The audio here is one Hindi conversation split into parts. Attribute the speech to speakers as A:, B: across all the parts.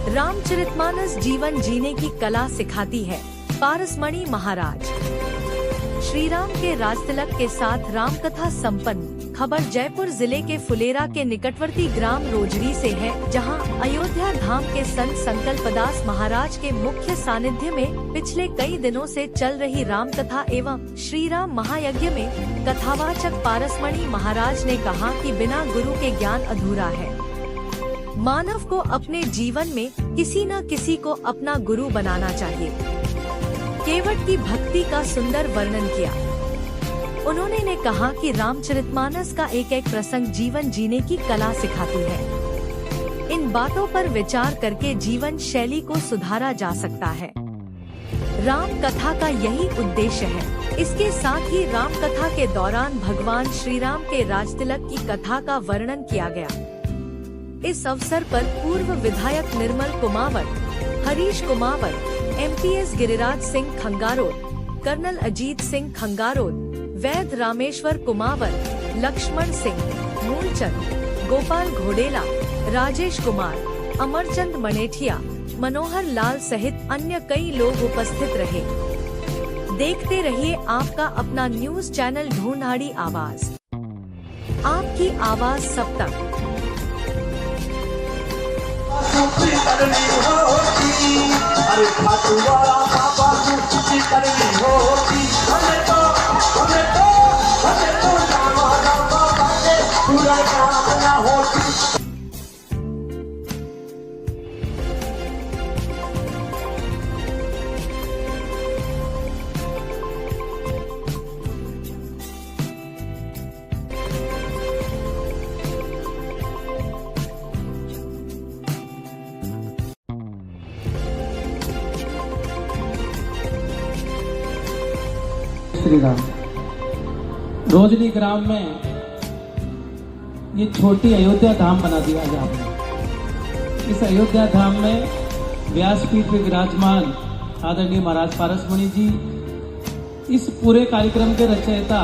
A: रामचरितमानस जीवन जीने की कला सिखाती है। पारसमणि महाराज। श्री राम के राजतिलक के साथ राम कथा संपन्न। खबर जयपुर जिले के फुलेरा के निकटवर्ती ग्राम रोजड़ी से है, जहां अयोध्या धाम के संत संकल्पदास महाराज के मुख्य सानिध्य में पिछले कई दिनों से चल रही राम कथा एवं श्री राम महायज्ञ में कथावाचक पारसमणि महाराज ने कहा कि बिना गुरु के ज्ञान अधूरा है। मानव को अपने जीवन में किसी न किसी को अपना गुरु बनाना चाहिए। केवट की भक्ति का सुंदर वर्णन किया। उन्होंने कहा कि रामचरितमानस का एक एक प्रसंग जीवन जीने की कला सिखाती है। इन बातों पर विचार करके जीवन शैली को सुधारा जा सकता है। राम कथा का यही उद्देश्य है। इसके साथ ही राम कथा के दौरान भगवान श्री राम के राजतिलक की कथा का वर्णन किया गया। इस अवसर पर पूर्व विधायक निर्मल कुमावत, हरीश कुमावत, MPS गिरिराज सिंह खंगारोद, कर्नल अजीत सिंह खंगारोद, वैद्य रामेश्वर कुमावत, लक्ष्मण सिंह, मूलचंद, गोपाल घोडेला, राजेश कुमार, अमरचंद मनेठिया, मनोहर लाल सहित अन्य कई लोग उपस्थित रहे। देखते रहिए आपका अपना न्यूज चैनल ढूंढाड़ी आवाज। आपकी आवाज सब तक।
B: अरे खाटूवाला बाबा की करनी होती, हमें तो रामा बाबा के पूरा काम ना होती।
C: श्री राम। रोजड़ी ग्राम में ये छोटी अयोध्या धाम बना दिया है आपने। इस अयोध्या धाम में व्यासपीठ पे विराजमान आदरणीय महाराज पारसमणि जी, इस पूरे कार्यक्रम के रचयिता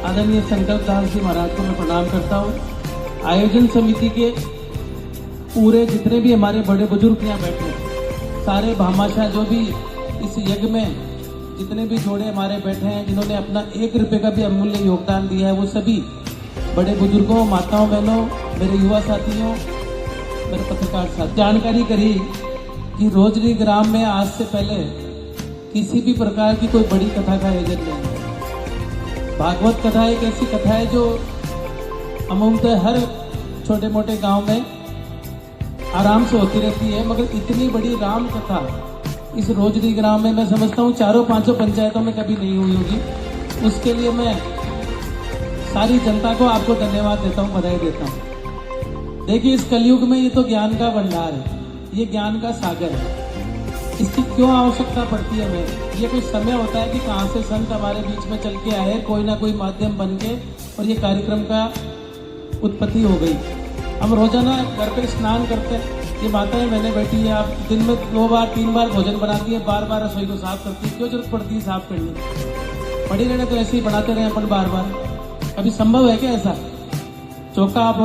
C: आदरणीय संकल्पदास जी महाराज को मैं प्रणाम करता हूँ। आयोजन समिति के पूरे जितने भी हमारे बड़े बुजुर्ग यहाँ बैठे, सारे भामाशाह जो भी इस यज्ञ में जितने भी जोड़े हमारे बैठे हैं, जिन्होंने अपना 1 रुपये का भी अमूल्य योगदान दिया है, वो सभी बड़े बुजुर्गों, माताओं, बहनों, मेरे युवा साथियों, मेरे पत्रकार साथ जानकारी करी कि रोजड़ी ग्राम में आज से पहले किसी भी प्रकार की कोई बड़ी कथा का आयोजन नहीं है। भागवत कथा एक ऐसी कथा है जो अमूमतः हर छोटे मोटे गांव में आराम से होती रहती है, मगर इतनी बड़ी राम कथा इस रोजड़ी ग्राम में मैं समझता हूँ 400-500 पंचायतों में कभी नहीं हुई होगी। उसके लिए मैं सारी जनता को आपको धन्यवाद देता हूँ, बधाई देता हूँ। देखिए, इस कलयुग में ये तो ज्ञान का भंडार है, ये ज्ञान का सागर है। इसकी क्यों आवश्यकता पड़ती है हमें? ये कोई समय होता है कि कहाँ से संत हमारे बीच में चल के आए, कोई ना कोई माध्यम बन के, और ये कार्यक्रम का उत्पत्ति हो गई। हम रोजाना घर पे स्नान करते हैं, ये माताएं मैंने बैठी है, आप दिन में 2 बार 3 बार भोजन बनाती है, बार बार रसोई को साफ करती है। क्यों जरूरत पड़ती है साफ करनी? पड़ी रहने तो ऐसे ही बनाते रहे अपन बार बार। अभी संभव है क्या ऐसा? चौका आप